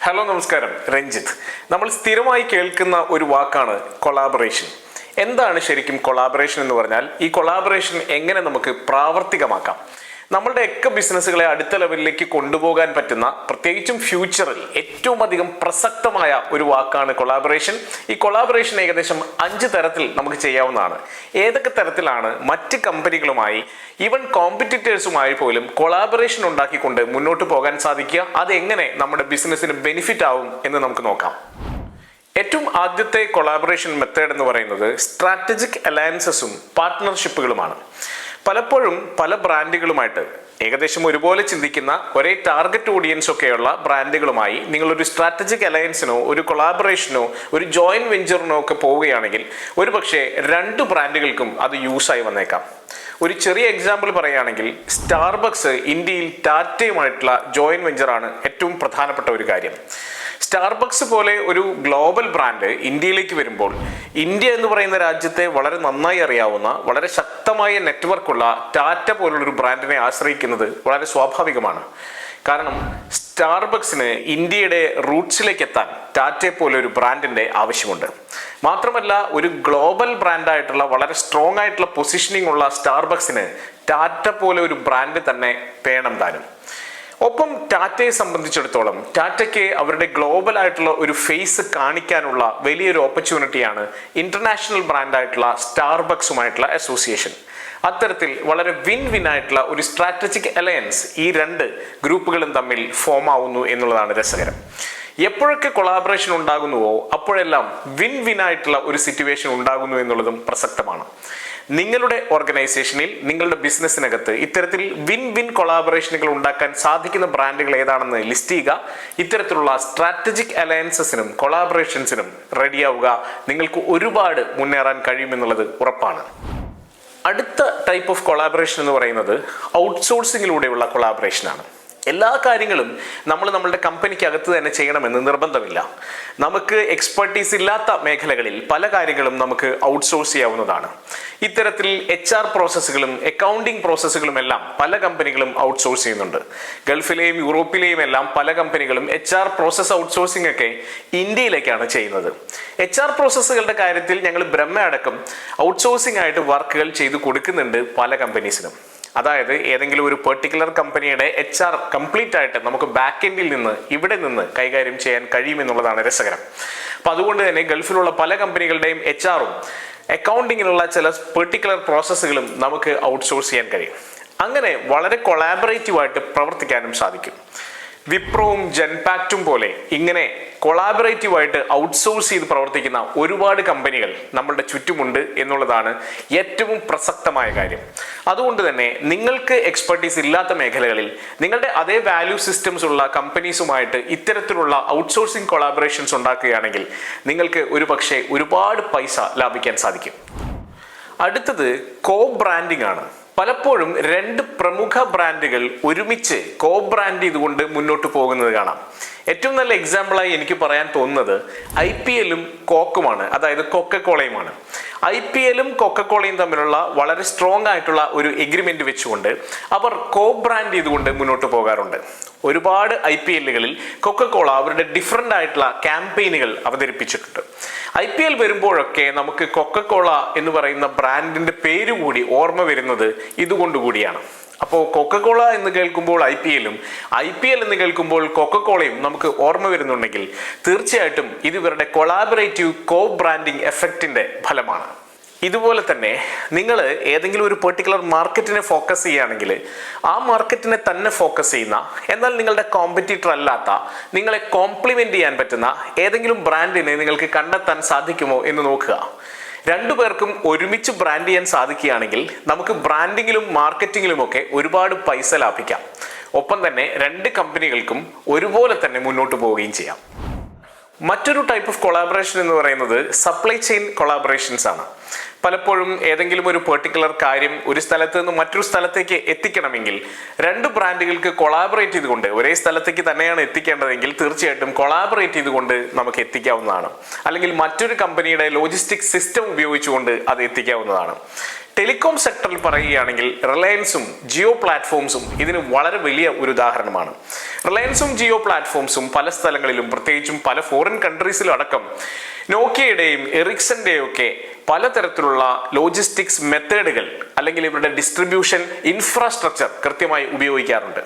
Hello നമസ്കാരം, രഞ്ജിത്ത്. നമ്മൾ സ്ഥിരമായി കേൾക്കുന്ന ഒരു വാക്കാണ് കൊളാബറേഷൻ. എന്താണ് ശരിക്കും കൊളാബറേഷൻ എന്ന് പറഞ്ഞാൽ? ഈ കൊളാബറേഷൻ എങ്ങനെ നമുക്ക് പ്രാവർത്തികമാക്കാം? നമ്മളുടെ ഒക്കെ ബിസിനസ്സുകളെ അടുത്ത ലെവലിലേക്ക് കൊണ്ടുപോകാൻ പറ്റുന്ന, പ്രത്യേകിച്ചും ഫ്യൂച്ചറിൽ ഏറ്റവും അധികം പ്രസക്തമായ ഒരു വാക്കാണ് കൊളാബറേഷൻ. ഈ കൊളാബറേഷൻ ഏകദേശം 5 തരത്തിൽ നമുക്ക് ചെയ്യാവുന്നതാണ്. ഏതൊക്കെ തരത്തിലാണ് മറ്റ് കമ്പനികളുമായി, ഈവൻ കോമ്പറ്റീറ്റേഴ്സുമായി പോലും കൊളാബറേഷൻ ഉണ്ടാക്കിക്കൊണ്ട് മുന്നോട്ട് പോകാൻ സാധിക്കുക? അതെങ്ങനെ നമ്മുടെ ബിസിനസ്സിന് ബെനിഫിറ്റ് ആവും എന്ന് നമുക്ക് നോക്കാം. ഏറ്റവും ആദ്യത്തെ കൊളാബറേഷൻ മെത്തേഡ് എന്ന് പറയുന്നത് സ്ട്രാറ്റജിക് അലയൻസസും പാർട്ട്ണർഷിപ്പുകളുമാണ്. പലപ്പോഴും പല ബ്രാൻഡുകളുമായിട്ട് ഏകദേശം ഒരുപോലെ ചിന്തിക്കുന്ന, ഒരേ ടാർഗറ്റ് ഓഡിയൻസ് ഒക്കെയുള്ള ബ്രാൻഡുകളുമായി നിങ്ങളൊരു സ്ട്രാറ്റജിക് അലയൻസിനോ ഒരു കൊളാബറേഷനോ ഒരു ജോയിന്റ് വെഞ്ചറിനോ ഒക്കെ പോവുകയാണെങ്കിൽ ഒരുപക്ഷെ 2 ബ്രാൻഡുകൾക്കും അത് യൂസായി വന്നേക്കാം. ഒരു ചെറിയ എക്സാമ്പിൾ പറയുകയാണെങ്കിൽ, സ്റ്റാർബക്സ് ഇന്ത്യയിൽ ടാറ്റയുമായിട്ടുള്ള ജോയിന്റ് വെഞ്ചറാണ് ഏറ്റവും പ്രധാനപ്പെട്ട ഒരു കാര്യം. സ്റ്റാർബക്സ് പോലെ ഒരു ഗ്ലോബൽ ബ്രാൻഡ് ഇന്ത്യയിലേക്ക് വരുമ്പോൾ, ഇന്ത്യ എന്ന് പറയുന്ന രാജ്യത്തെ വളരെ നന്നായി അറിയാവുന്ന, വളരെ ശക്തമായ നെറ്റ്വർക്കുള്ള ടാറ്റ പോലുള്ളൊരു ബ്രാൻഡിനെ ആശ്രയിക്കുന്നത് വളരെ സ്വാഭാവികമാണ്. കാരണം സ്റ്റാർബക്സിന് ഇന്ത്യയുടെ റൂട്ട്സിലേക്ക് എത്താൻ ടാറ്റയെ പോലെ ഒരു ബ്രാൻഡിന്റെ ആവശ്യമുണ്ട്. മാത്രമല്ല, ഒരു ഗ്ലോബൽ ബ്രാൻഡായിട്ടുള്ള വളരെ സ്ട്രോങ് ആയിട്ടുള്ള പൊസിഷനിങ് ഉള്ള സ്റ്റാർബക്സിന് ടാറ്റ പോലെ ഒരു ബ്രാൻഡ് തന്നെ വേണം താനും. ഒപ്പം ടാറ്റയെ സംബന്ധിച്ചിടത്തോളം ടാറ്റയ്ക്ക് അവരുടെ ഗ്ലോബൽ ആയിട്ടുള്ള ഒരു ഫേസ് കാണിക്കാനുള്ള വലിയൊരു ഓപ്പർച്യൂണിറ്റിയാണ് ഇന്റർനാഷണൽ ബ്രാൻഡായിട്ടുള്ള സ്റ്റാർബക്സുമായിട്ടുള്ള അസോസിയേഷൻ. അത്തരത്തിൽ വളരെ വിൻ ആയിട്ടുള്ള ഒരു സ്ട്രാറ്റജിക് അലയൻസ് ഈ 2 ഗ്രൂപ്പുകളും തമ്മിൽ ഫോം ആവുന്നു എന്നുള്ളതാണ് രസകരം. എപ്പോഴൊക്കെ കൊളാബറേഷൻ ഉണ്ടാകുന്നുവോ അപ്പോഴെല്ലാം വിൻ ആയിട്ടുള്ള ഒരു സിറ്റുവേഷൻ ഉണ്ടാകുന്നു എന്നുള്ളതും പ്രസക്തമാണ്. നിങ്ങളുടെ ഓർഗനൈസേഷനിൽ, നിങ്ങളുടെ ബിസിനസ്സിനകത്ത് ഇത്തരത്തിൽ വിൻ കൊളാബറേഷനുകൾ ഉണ്ടാക്കാൻ സാധിക്കുന്ന ബ്രാൻഡുകൾ ഏതാണെന്ന് ലിസ്റ്റ് ചെയ്യുക. ഇത്തരത്തിലുള്ള സ്ട്രാറ്റജിക് അലയൻസസിനും കൊളാബറേഷൻസിനും റെഡിയാവുക. നിങ്ങൾക്ക് ഒരുപാട് മുന്നേറാൻ കഴിയുമെന്നുള്ളത് ഉറപ്പാണ്. അടുത്ത ടൈപ്പ് ഓഫ് കൊളാബറേഷൻ എന്ന് പറയുന്നത് ഔട്ട്സോഴ്സിങ്ങിലൂടെയുള്ള കൊളാബറേഷനാണ്. എല്ലാ കാര്യങ്ങളും നമ്മൾ നമ്മളുടെ കമ്പനിക്ക് അകത്ത് തന്നെ ചെയ്യണമെന്ന് നിർബന്ധമില്ല. നമുക്ക് എക്സ്പെർട്ടീസ് ഇല്ലാത്ത മേഖലകളിൽ പല കാര്യങ്ങളും നമുക്ക് ഔട്ട്സോഴ്സ് ചെയ്യാവുന്നതാണ്. ഇത്തരത്തിൽ HR പ്രോസസ്സുകളും അക്കൗണ്ടിങ് പ്രോസസ്സുകളും എല്ലാം പല കമ്പനികളും ഔട്ട്സോഴ്സ് ചെയ്യുന്നുണ്ട്. ഗൾഫിലെയും യൂറോപ്പിലെയും എല്ലാം പല കമ്പനികളും HR പ്രോസസ് ഔട്ട്സോഴ്സിംഗ് ഒക്കെ ഇന്ത്യയിലേക്കാണ് ചെയ്യുന്നത്. HR പ്രോസസ്സുകളുടെ കാര്യത്തിൽ ഞങ്ങൾ ബ്രഹ്മ അടക്കം ഔട്ട്സോഴ്സിംഗ് ആയിട്ട് വർക്കുകൾ ചെയ്തു കൊടുക്കുന്നുണ്ട് പല കമ്പനീസിനും. അതായത് ഏതെങ്കിലും ഒരു പെർട്ടിക്കുലർ കമ്പനിയുടെ HR കംപ്ലീറ്റ് ആയിട്ട് നമുക്ക് ബാക്ക് എൻഡിൽ നിന്ന്, ഇവിടെ നിന്ന് കൈകാര്യം ചെയ്യാൻ കഴിയുമെന്നുള്ളതാണ് രസകരം. അപ്പം അതുകൊണ്ട് തന്നെ ഗൾഫിലുള്ള പല കമ്പനികളുടെയും HRഉം അക്കൗണ്ടിങ്ങിനുള്ള ചില പെർട്ടിക്കുലർ പ്രോസസ്സുകളും നമുക്ക് ഔട്ട്സോഴ്സ് ചെയ്യാൻ കഴിയും. അങ്ങനെ വളരെ കൊളാബറേറ്റീവായിട്ട് പ്രവർത്തിക്കാനും സാധിക്കും. വിപ്രോവും ജെൻപാക്റ്റും പോലെ ഇങ്ങനെ കൊളാബറേറ്റീവായിട്ട് ഔട്ട്സോഴ്സ് ചെയ്ത് പ്രവർത്തിക്കുന്ന ഒരുപാട് കമ്പനികൾ നമ്മളുടെ ചുറ്റുമുണ്ട് എന്നുള്ളതാണ് ഏറ്റവും പ്രസക്തമായ കാര്യം. അതുകൊണ്ട് തന്നെ നിങ്ങൾക്ക് എക്സ്പെർട്ടീസ് ഇല്ലാത്ത മേഖലകളിൽ നിങ്ങളുടെ അതേ വാല്യൂ സിസ്റ്റംസ് ഉള്ള കമ്പനീസുമായിട്ട് ഇത്തരത്തിലുള്ള ഔട്ട്സോഴ്സിംഗ് കൊളാബറേഷൻസ് ഉണ്ടാക്കുകയാണെങ്കിൽ നിങ്ങൾക്ക് ഒരുപക്ഷെ ഒരുപാട് പൈസ ലാഭിക്കാൻ സാധിക്കും. അടുത്തത് കോ ബ്രാൻഡിംഗ് ആണ്. പലപ്പോഴും 2 പ്രമുഖ ബ്രാൻഡുകൾ ഒരുമിച്ച് കോ ബ്രാൻഡ് ചെയ്തുകൊണ്ട് മുന്നോട്ട് പോകുന്നത് കാണാം. ഏറ്റവും നല്ല എക്സാമ്പിളായി എനിക്ക് പറയാൻ തോന്നുന്നത് IPLഉം കോക്കുമാണ്, അതായത് കൊക്കക്കോളയുമാണ്. IPLഉം കൊക്കക്കോളയും തമ്മിലുള്ള വളരെ സ്ട്രോങ് ആയിട്ടുള്ള ഒരു എഗ്രിമെന്റ് വെച്ചുകൊണ്ട് അവർ കോ ബ്രാൻഡ് ചെയ്തുകൊണ്ട് മുന്നോട്ട് പോകാറുണ്ട്. ഒരുപാട് IPLകളിൽ കൊക്കക്കോള അവരുടെ ഡിഫറെൻ്റ് ആയിട്ടുള്ള ക്യാമ്പയിനുകൾ അവതരിപ്പിച്ചിട്ടുണ്ട്. IPL വരുമ്പോഴൊക്കെ നമുക്ക് കൊക്കക്കോള എന്ന് പറയുന്ന ബ്രാൻഡിന്റെ പേര് കൂടി ഓർമ്മ വരുന്നത് ഇതുകൊണ്ടുകൂടിയാണ്. അപ്പോൾ കൊക്കക്കോള എന്ന് കേൾക്കുമ്പോൾ IPLഉം, IPL എന്ന് കേൾക്കുമ്പോൾ കൊക്കക്കോളയും നമുക്ക് ഓർമ്മ വരുന്നുണ്ടെങ്കിൽ തീർച്ചയായിട്ടും ഇത് ഇവരുടെ കൊളാബറേറ്റീവ് കോ ബ്രാൻഡിംഗ് എഫക്റ്റിന്റെ ഫലമാണ്. ഇതുപോലെ തന്നെ നിങ്ങൾ ഏതെങ്കിലും ഒരു പെർട്ടിക്കുലർ മാർക്കറ്റിനെ ഫോക്കസ് ചെയ്യുകയാണെങ്കിൽ ആ മാർക്കറ്റിനെ തന്നെ ഫോക്കസ് ചെയ്യുന്ന, എന്നാൽ നിങ്ങളുടെ കോമ്പറ്റീറ്റർ അല്ലാത്ത, നിങ്ങളെ കോംപ്ലിമെന്റ് ചെയ്യാൻ പറ്റുന്ന ഏതെങ്കിലും ബ്രാൻഡിനെ നിങ്ങൾക്ക് കണ്ടെത്താൻ സാധിക്കുമോ എന്ന് നോക്കുക. 2 പേർക്കും ഒരുമിച്ച് ബ്രാൻഡ് ചെയ്യാൻ സാധിക്കുകയാണെങ്കിൽ നമുക്ക് ബ്രാൻഡിങ്ങിലും മാർക്കറ്റിങ്ങിലും ഒക്കെ ഒരുപാട് പൈസ ലാഭിക്കാം. ഒപ്പം തന്നെ 2 കമ്പനികൾക്കും ഒരുപോലെ തന്നെ മുന്നോട്ട് പോവുകയും ചെയ്യാം. മറ്റൊരു ടൈപ്പ് ഓഫ് കൊളാബറേഷൻ എന്ന് പറയുന്നത് സപ്ലൈ ചെയിൻ കൊളാബറേഷൻസ് ആണ്. പലപ്പോഴും ഏതെങ്കിലും ഒരു പെർട്ടിക്കുലർ കാര്യം ഒരു സ്ഥലത്ത് നിന്ന് മറ്റൊരു സ്ഥലത്തേക്ക് എത്തിക്കണമെങ്കിൽ 2 ബ്രാൻഡുകൾക്ക് കൊളാബറേറ്റ് ചെയ്തുകൊണ്ട്, ഒരേ സ്ഥലത്തേക്ക് തന്നെയാണ് എത്തിക്കേണ്ടതെങ്കിൽ തീർച്ചയായിട്ടും കൊളാബറേറ്റ് ചെയ്തുകൊണ്ട് നമുക്ക് എത്തിക്കാവുന്നതാണ്. അല്ലെങ്കിൽ മറ്റൊരു കമ്പനിയുടെ ലോജിസ്റ്റിക് സിസ്റ്റം ഉപയോഗിച്ചുകൊണ്ട് അത് എത്തിക്കാവുന്നതാണ്. ടെലികോം സെക്ടറിൽ പറയുകയാണെങ്കിൽ റിലയൻസും ജിയോ പ്ലാറ്റ്ഫോംസും ഇതിന് വളരെ വലിയ ഒരു ഉദാഹരണമാണ്. റിലയൻസും ജിയോ പ്ലാറ്റ്ഫോംസും പല സ്ഥലങ്ങളിലും, പ്രത്യേകിച്ചും പല ഫോറിൻ കൺട്രീസിലും അടക്കം നോക്കിയയുടെയും എറിക്സന്റെയും ഒക്കെ പലതരത്തിലുള്ള ലോജിസ്റ്റിക്സ് മെത്തേഡുകൾ അല്ലെങ്കിൽ ഇവരുടെ ഡിസ്ട്രിബ്യൂഷൻ ഇൻഫ്രാസ്ട്രക്ചർ കൃത്യമായി ഉപയോഗിക്കാറുണ്ട്.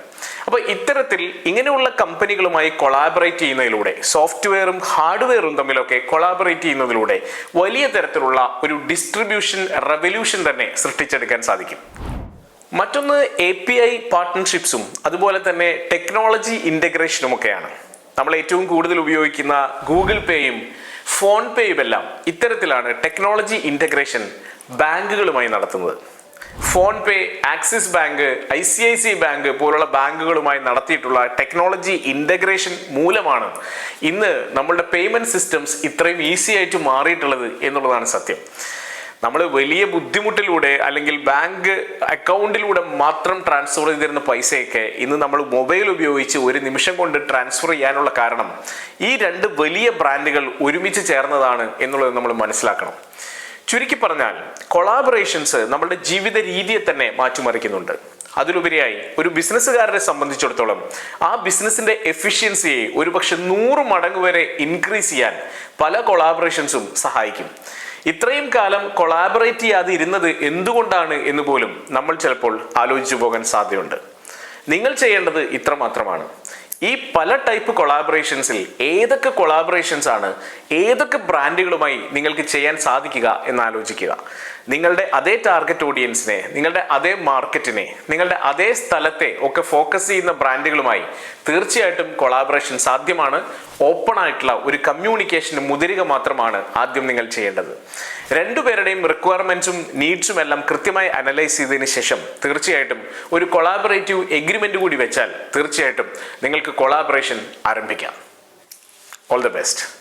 അപ്പോൾ ഇത്തരത്തിൽ ഇങ്ങനെയുള്ള കമ്പനികളുമായി കൊളാബറേറ്റ് ചെയ്യുന്നതിലൂടെ, സോഫ്റ്റ്വെയറും ഹാർഡ്വെയറും തമ്മിലൊക്കെ കൊളാബറേറ്റ് ചെയ്യുന്നതിലൂടെ വലിയ തരത്തിലുള്ള ഒരു ഡിസ്ട്രിബ്യൂഷൻ റെവല്യൂഷൻ തന്നെ സൃഷ്ടിച്ചെടുക്കാൻ സാധിക്കും. മറ്റൊന്ന് API പാർട്ട്ണർഷിപ്സും അതുപോലെ തന്നെ ടെക്നോളജി ഇൻ്റഗ്രേഷനും ഒക്കെയാണ്. നമ്മൾ ഏറ്റവും കൂടുതൽ ഉപയോഗിക്കുന്ന ഗൂഗിൾ പേയും ഫോൺ പേയും എല്ലാം ഇത്തരത്തിലാണ് ടെക്നോളജി ഇൻ്റഗ്രേഷൻ ബാങ്കുകളുമായി നടത്തുന്നത്. ഫോൺ പേ, ആക്സിസ് ബാങ്ക്, ICICI ബാങ്ക് പോലുള്ള ബാങ്കുകളുമായി നടത്തിയിട്ടുള്ള ടെക്നോളജി ഇൻ്റഗ്രേഷൻ മൂലമാണ് ഇന്ന് നമ്മളുടെ പേയ്മെൻറ്റ് സിസ്റ്റംസ് ഇത്രയും ഈസി ആയിട്ട് മാറിയിട്ടുള്ളത് എന്നുള്ളതാണ് സത്യം. നമ്മൾ വലിയ ബുദ്ധിമുട്ടിലൂടെ അല്ലെങ്കിൽ ബാങ്ക് അക്കൗണ്ടിലൂടെ മാത്രം ട്രാൻസ്ഫർ ചെയ്തിരുന്ന പൈസയൊക്കെ ഇന്ന് നമ്മൾ മൊബൈൽ ഉപയോഗിച്ച് ഒരു നിമിഷം കൊണ്ട് ട്രാൻസ്ഫർ ചെയ്യാനുള്ള കാരണം ഈ രണ്ട് വലിയ ബ്രാൻഡുകൾ ഒരുമിച്ച് ചേർന്നതാണ് എന്നുള്ളത് നമ്മൾ മനസ്സിലാക്കണം. ചുരുക്കി പറഞ്ഞാൽ കൊളാബറേഷൻസ് നമ്മുടെ ജീവിത രീതിയെ തന്നെ മാറ്റിമറിക്കുന്നുണ്ട്. അതിലുപരിയായി ഒരു ബിസിനസ്സുകാരനെ സംബന്ധിച്ചിടത്തോളം ആ ബിസിനസിന്റെ എഫിഷ്യൻസിയെ ഒരുപക്ഷെ 100 മടങ്ങ് വരെ ഇൻക്രീസ് ചെയ്യാൻ പല കൊളാബറേഷൻസും സഹായിക്കും. ഇത്രയും കാലം കൊളാബറേറ്റ് ചെയ്യാതെ ഇരുന്നത് എന്തുകൊണ്ടാണ് എന്ന് പോലും നമ്മൾ ചിലപ്പോൾ ആലോചിച്ചു പോകാൻ സാധ്യതയുണ്ട്. നിങ്ങൾ ചെയ്യേണ്ടത് ഇത്ര മാത്രമാണ്. ഈ പല ടൈപ്പ് കൊളാബറേഷൻസിൽ ഏതൊക്കെ കൊളാബറേഷൻസ് ആണ് ഏതൊക്കെ ബ്രാൻഡുകളുമായി നിങ്ങൾക്ക് ചെയ്യാൻ സാധിക്കുക എന്ന് ആലോചിക്കുക. നിങ്ങളുടെ അതേ ടാർഗറ്റ് ഓഡിയൻസിനെ, നിങ്ങളുടെ അതേ മാർക്കറ്റിനെ, നിങ്ങളുടെ അതേ സ്ഥലത്തെ ഒക്കെ ഫോക്കസ് ചെയ്യുന്ന ബ്രാൻഡുകളുമായി തീർച്ചയായിട്ടും കൊളാബറേഷൻ സാധ്യമാണ്. ഓപ്പൺ ആയിട്ടുള്ള ഒരു കമ്മ്യൂണിക്കേഷന് മുതിരുക മാത്രമാണ് ആദ്യം നിങ്ങൾ ചെയ്യേണ്ടത്. രണ്ടുപേരുടെയും റിക്വയർമെന്റ്സും നീഡ്സും എല്ലാം കൃത്യമായി അനലൈസ് ചെയ്തതിന് ശേഷം തീർച്ചയായിട്ടും ഒരു കൊളാബറേറ്റീവ് എഗ്രിമെന്റ് കൂടി വെച്ചാൽ തീർച്ചയായിട്ടും നിങ്ങൾക്ക് കൊളാബറേഷൻ ആരംഭിക്കാം. All the best.